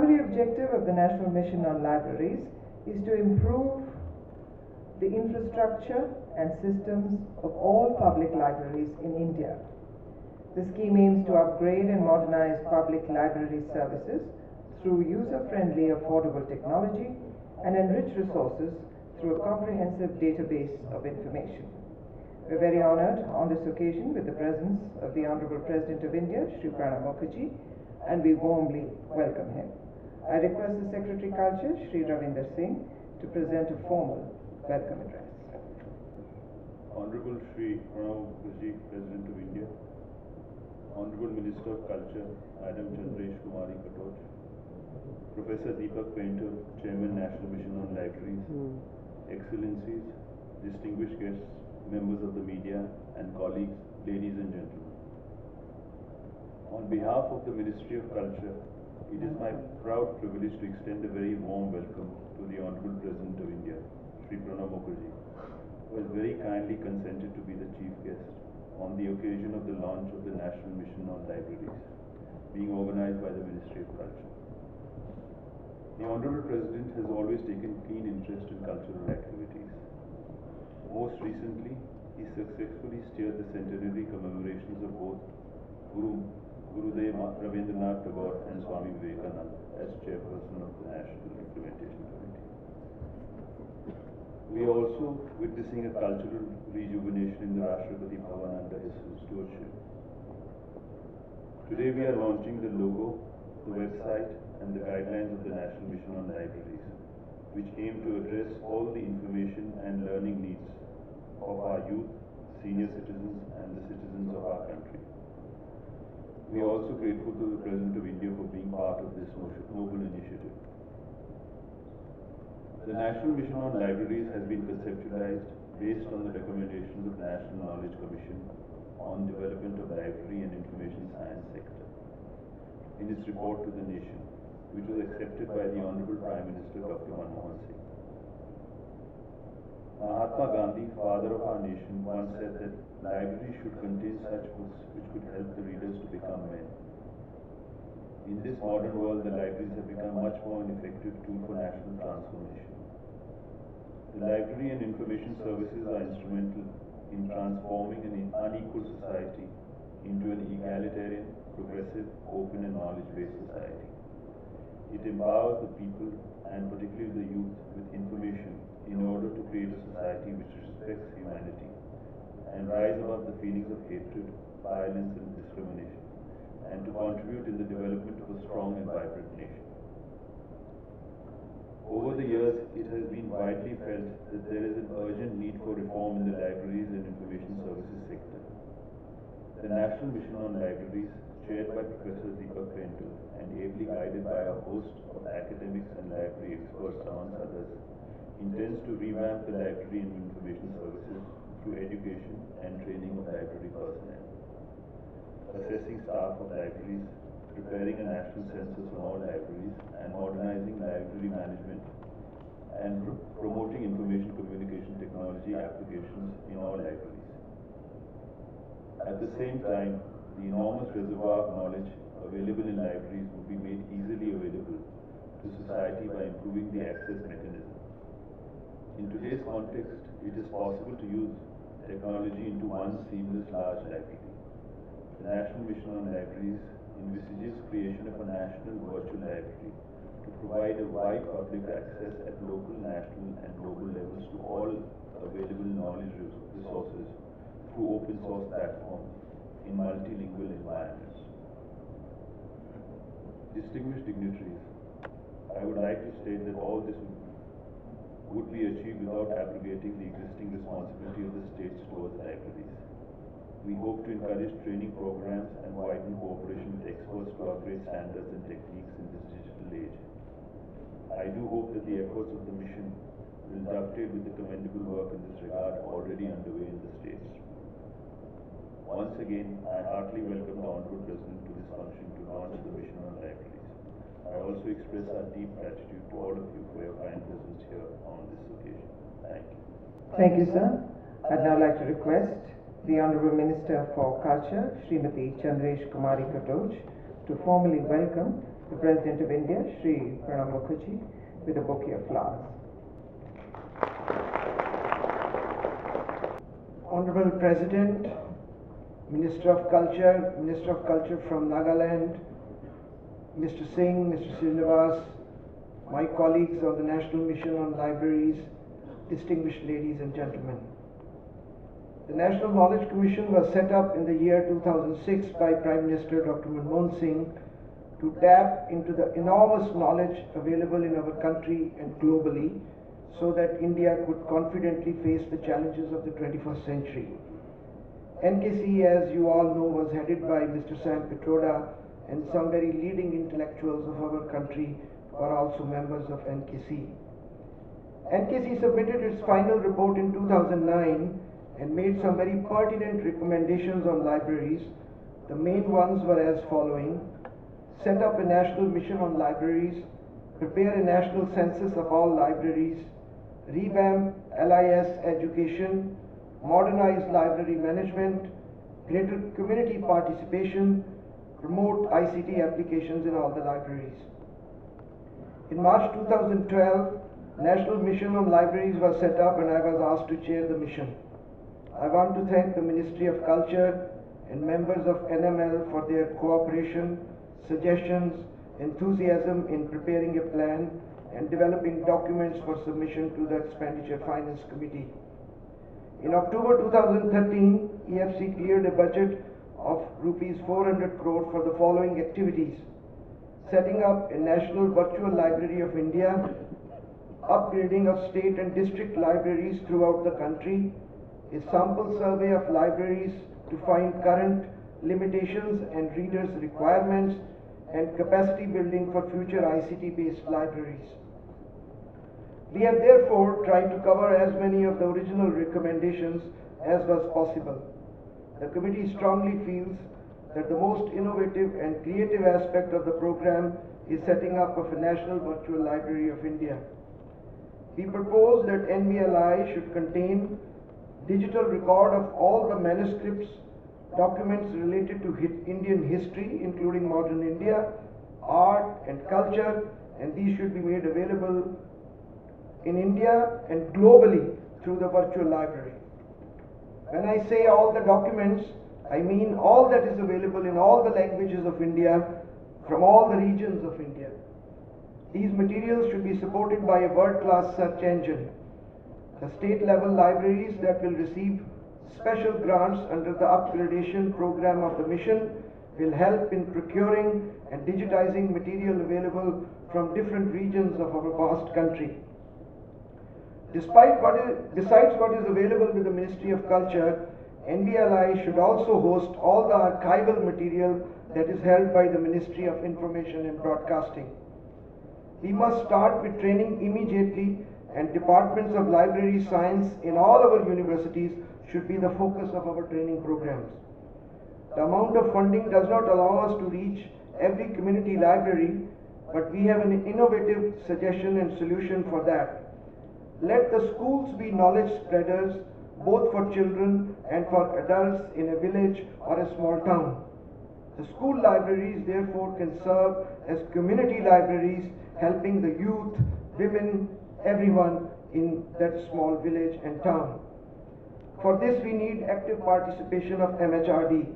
primary objective of the National Mission on Libraries is to improve the infrastructure and systems of all public libraries in India. The scheme aims to upgrade and modernize public library services through user-friendly, affordable technology and enrich resources through a comprehensive database of information. We're very honored on this occasion with the presence of the Honorable President of India, Shri Pranab Mukherjee, and we warmly welcome him. I request the Secretary Culture, Shri Ravinder Singh, to present a formal welcome address. Honorable Shri Pranab Mukherjee, President of India, Honorable Minister of Culture, Madam Chandresh Kumari Katoch, Professor Deepak Painter, Chairman, National Mission on Libraries, Excellencies, distinguished guests, members of the media, and colleagues, ladies and gentlemen. On behalf of the Ministry of Culture, it is my proud privilege to extend a very warm welcome to the Honorable President of India, Shri Pranab Mukherjee, who has very kindly consented to be the chief guest on the occasion of the launch of the National Mission on Libraries, being organized by the Ministry of Culture. The Honorable President has always taken keen interest in cultural activities. Most recently, he successfully steered the centenary commemorations of both Gurudev Rabindranath Tagore and Swami Vivekananda as chairperson of the National Implementation Committee. We are also witnessing a cultural rejuvenation in the Rashtrapati Bhavan under his stewardship. Today we are launching the logo, the website, and the guidelines of the National Mission on Libraries, which aim to address all the information and learning needs of our youth, senior citizens, and the citizens of our country. We are also grateful to the President of India for being part of this noble initiative. The National Mission on Libraries has been conceptualized based on the recommendations of the National Knowledge Commission on development of library and information science sector in its report to the nation, which was accepted by the Honorable Prime Minister Dr. Manmohan Singh. Mahatma Gandhi, father of our nation, once said that libraries should contain such books which could help the readers to become men. In this modern world, the libraries have become much more an effective tool for national transformation. The library and information services are instrumental in transforming an unequal society into an egalitarian, progressive, open and knowledge-based society. It empowers the people, and particularly the youth, with information in order to create a society which respects humanity and rise above the feelings of hatred, violence and discrimination, and to contribute in the development of a strong and vibrant nation. Over the years, it has been widely felt that there is an urgent need for reform in the libraries and information services sector. The National Mission on Libraries, chaired by Professor Deepak Painter and ably guided by a host of academics and library experts amongst others, intends to revamp the library and information services through education and training of library personnel, assessing staff of libraries, preparing a national census on all libraries, and modernizing library management and promoting information communication technology applications in all libraries. At the same time, the enormous reservoir of knowledge available in libraries would be made easily available to society by improving the access mechanism. In today's context, it is possible to use technology into one seamless large library. The National Mission on Libraries envisages creation of a national virtual library to provide a wide public access at local, national and global levels to all available knowledge resources through open source platforms in multilingual environments. Distinguished dignitaries, I would like to state that all this would be achieved without abrogating the existing responsibility of the states towards libraries. We hope to encourage training programs and widen cooperation with experts to upgrade standards and techniques in this digital age. I do hope that the efforts of the mission will dovetail with the commendable work in this regard already underway in the states. Once again, I heartily welcome the Honorable President to this function to launch the Mission on Libraries. I also express our deep gratitude to all of you for your kind presence here on this occasion. Thank you. Thank you, sir. I'd now like to request the Honorable Minister for Culture, Srimati Chandresh Kumari Katoch, to formally welcome the President of India, Shri Pranab Mukherjee, with a bouquet of flowers. Honorable President, Minister of Culture from Nagaland, Mr. Singh, Mr. Srinivas, my colleagues on the National Mission on Libraries, distinguished ladies and gentlemen. The National Knowledge Commission was set up in the year 2006 by Prime Minister Dr. Manmohan Singh to tap into the enormous knowledge available in our country and globally so that India could confidently face the challenges of the 21st century. NKC, as you all know, was headed by Mr. Sam Pitroda, and some very leading intellectuals of our country are also members of NKC. NKC submitted its final report in 2009 and made some very pertinent recommendations on libraries. The main ones were as following: set up a national mission on libraries, prepare a national census of all libraries, revamp LIS education, modernize library management, greater community participation, promote ICT applications in all the libraries. In March 2012, National Mission on Libraries was set up and I was asked to chair the mission. I want to thank the Ministry of Culture and members of NML for their cooperation, suggestions, enthusiasm in preparing a plan and developing documents for submission to the Expenditure Finance Committee. In October 2013, EFC cleared a budget of rupees 400 crore for the following activities: setting up a National Virtual Library of India, upgrading of state and district libraries throughout the country, a sample survey of libraries to find current limitations and readers' requirements, and capacity building for future ICT-based libraries. We have therefore tried to cover as many of the original recommendations as was possible. The committee strongly feels that the most innovative and creative aspect of the program is setting up of a National Virtual Library of India. We propose that NVLI should contain digital record of all the manuscripts, documents related to Indian history, including modern India, art and culture, and these should be made available in India and globally through the virtual library. When I say all the documents, I mean all that is available in all the languages of India from all the regions of India. These materials should be supported by a world-class search engine. The state-level libraries that will receive special grants under the upgradation program of the mission will help in procuring and digitizing material available from different regions of our vast country. Besides what is available with the Ministry of Culture, NVLI should also host all the archival material that is held by the Ministry of Information and Broadcasting. We must start with training immediately, and departments of library science in all our universities should be the focus of our training programs. The amount of funding does not allow us to reach every community library, but we have an innovative suggestion and solution for that. Let the schools be knowledge spreaders, both for children and for adults in a village or a small town. The school libraries therefore can serve as community libraries, helping the youth, women, everyone in that small village and town. For this we need active participation of MHRD.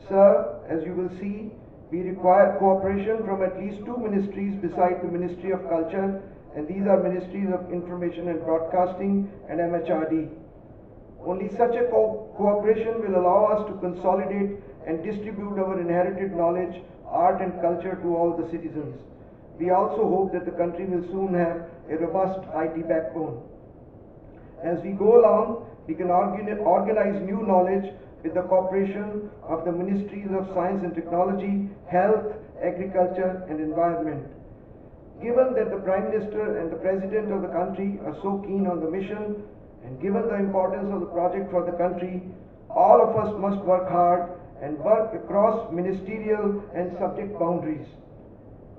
Sir, as you will see, we require cooperation from at least two ministries beside the Ministry of Culture, and these are Ministries of Information and Broadcasting and MHRD. Only such a cooperation will allow us to consolidate and distribute our inherited knowledge, art and culture to all the citizens. We also hope that the country will soon have a robust IT backbone. As we go along, we can organize new knowledge with the cooperation of the Ministries of Science and Technology, Health, Agriculture and Environment. Given that the Prime Minister and the President of the country are so keen on the mission, and given the importance of the project for the country, all of us must work hard and work across ministerial and subject boundaries.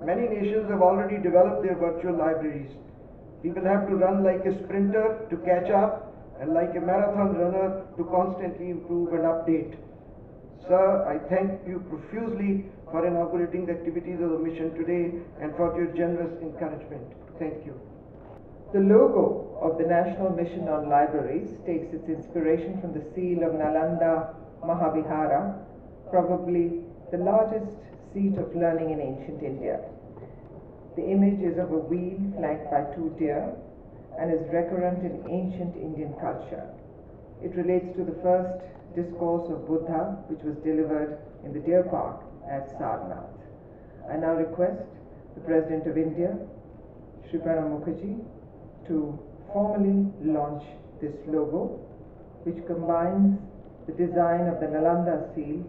Many nations have already developed their virtual libraries. We will have to run like a sprinter to catch up and like a marathon runner to constantly improve and update. Sir, I thank you profusely for for inaugurating the activities of the mission today and for your generous encouragement. Thank you. The logo of the National Mission on Libraries takes its inspiration from the seal of Nalanda Mahavihara, probably the largest seat of learning in ancient India. The image is of a wheel flanked by two deer and is recurrent in ancient Indian culture. It relates to the first discourse of Buddha, which was delivered in the deer park at Sarnath. I now request the President of India, Shri Pranab Mukherjee, to formally launch this logo, which combines the design of the Nalanda seal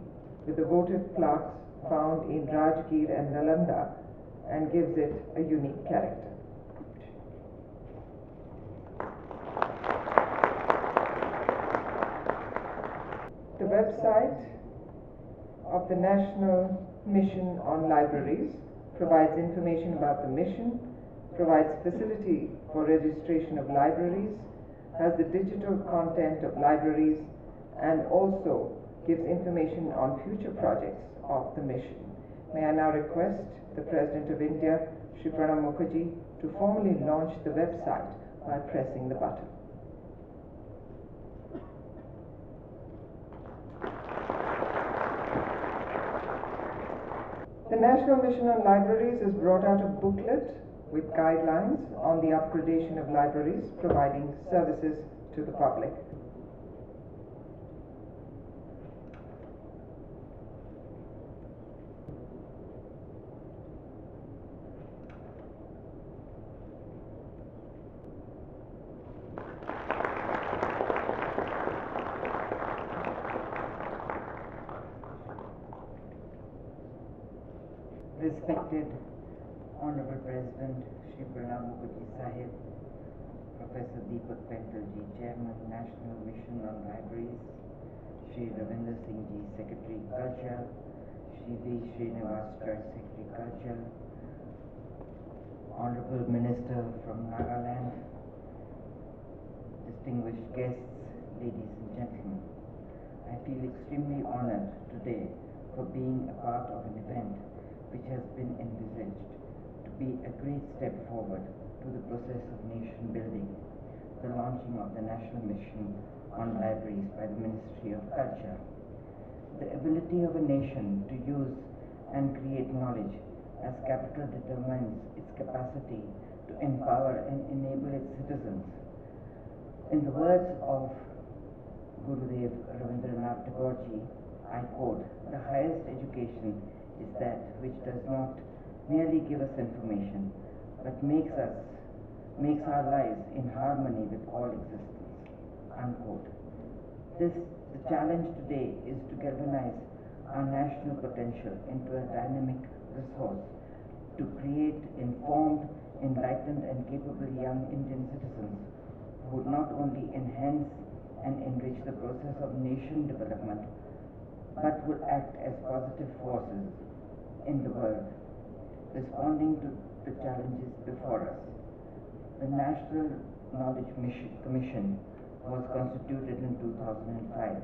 with the votive plaques found in Rajgir and Nalanda and gives it a unique character. The website of the National Mission on Libraries provides information about the mission, provides facility for registration of libraries, has the digital content of libraries, and also gives information on future projects of the mission. May I now request the President of India, Shri Pranab Mukherjee, to formally launch the website by pressing the button. The National Mission on Libraries has brought out a booklet with guidelines on the upgradation of libraries providing services to the public. Respected Honorable President Shri Pranab Mukherjee Sahib, Professor Deepak Pentalji, Chairman, National Mission on Libraries, Shri Ravinder Singh Ji, Secretary Culture, Shri V. Srinivas, Joint Secretary Culture, Honorable Minister from Nagaland, distinguished guests, ladies and gentlemen. I feel extremely honored today for being a part of an event which has been envisaged to be a great step forward to the process of nation building, the launching of the National Mission on Libraries by the Ministry of Culture. The ability of a nation to use and create knowledge as capital determines its capacity to empower and enable its citizens. In the words of Gurudev Rabindranath Tagore ji, I quote, "The highest education is that which does not merely give us information, but makes our lives in harmony with all existence." Unquote. The challenge today is to galvanize our national potential into a dynamic resource to create informed, enlightened, and capable young Indian citizens who would not only enhance and enrich the process of nation development, but would act as positive forces in the world, responding to the challenges before us. The National Knowledge Commission was constituted in 2005,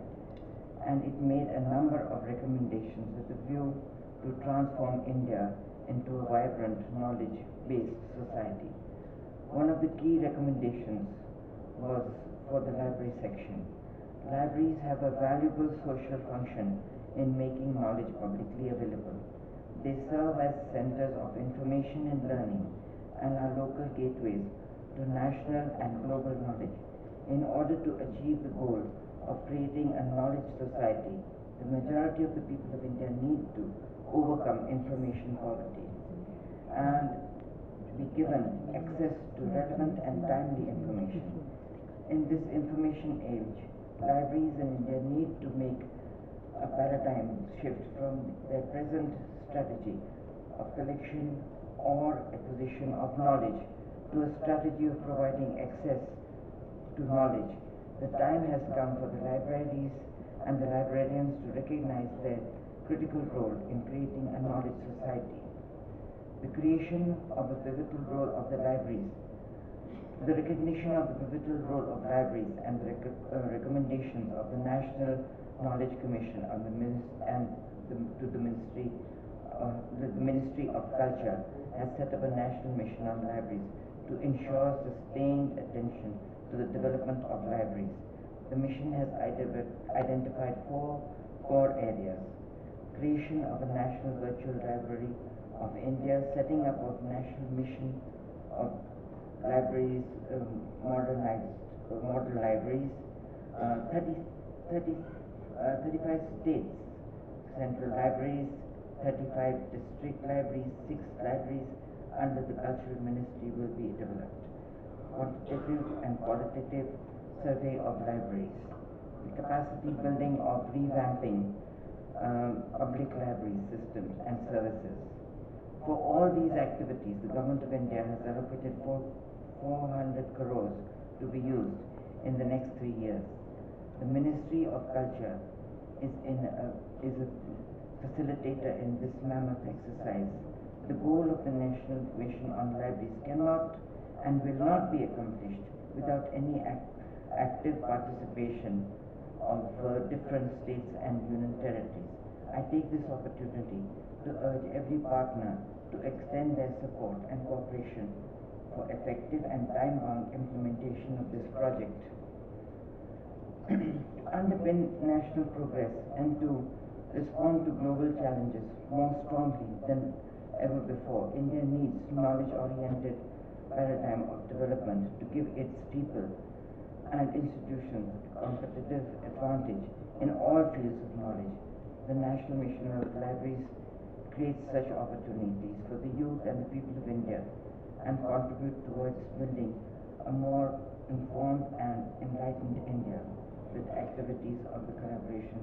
and it made a number of recommendations with a view to transform India into a vibrant, knowledge-based society. One of the key recommendations was for the library section. Libraries have a valuable social function in making knowledge publicly available. They serve as centers of information and learning and are local gateways to national and global knowledge. In order to achieve the goal of creating a knowledge society, the majority of the people of India need to overcome information poverty and be given access to relevant and timely information. In this information age, libraries in India need to make a paradigm shift from their present strategy of collection or acquisition of knowledge to a strategy of providing access to knowledge. The time has come for the libraries and the librarians to recognize their critical role in creating a knowledge society. The creation of the pivotal role of the libraries, the recognition of the pivotal role of libraries and the recommendations of the National Knowledge Commission on the to the Ministry the Ministry of Culture has set up a national mission on libraries to ensure sustained attention to the development of libraries. The mission has identified 4 core areas: creation of a national virtual library of India, setting up of national mission of libraries, model libraries, 35 states central libraries, 35 district libraries, 6 libraries under the Cultural Ministry will be developed. Quantitative and qualitative survey of libraries, the capacity building of revamping public library systems and services. For all these activities, the Government of India has allocated 400 crores to be used in the next 3 years. The Ministry of Culture is a facilitator in this mammoth exercise. The goal of the National Mission on Libraries cannot and will not be accomplished without any active participation of different states and union territories. I take this opportunity to urge every partner to extend their support and cooperation for effective and time-bound implementation of this project. To underpin national progress and to respond to global challenges more strongly than ever before, India needs knowledge-oriented paradigm of development to give its people and institutions competitive advantage in all fields of knowledge. The National Mission on Libraries creates such opportunities for the youth and the people of India and contribute towards building a more informed and enlightened India with activities of the collaboration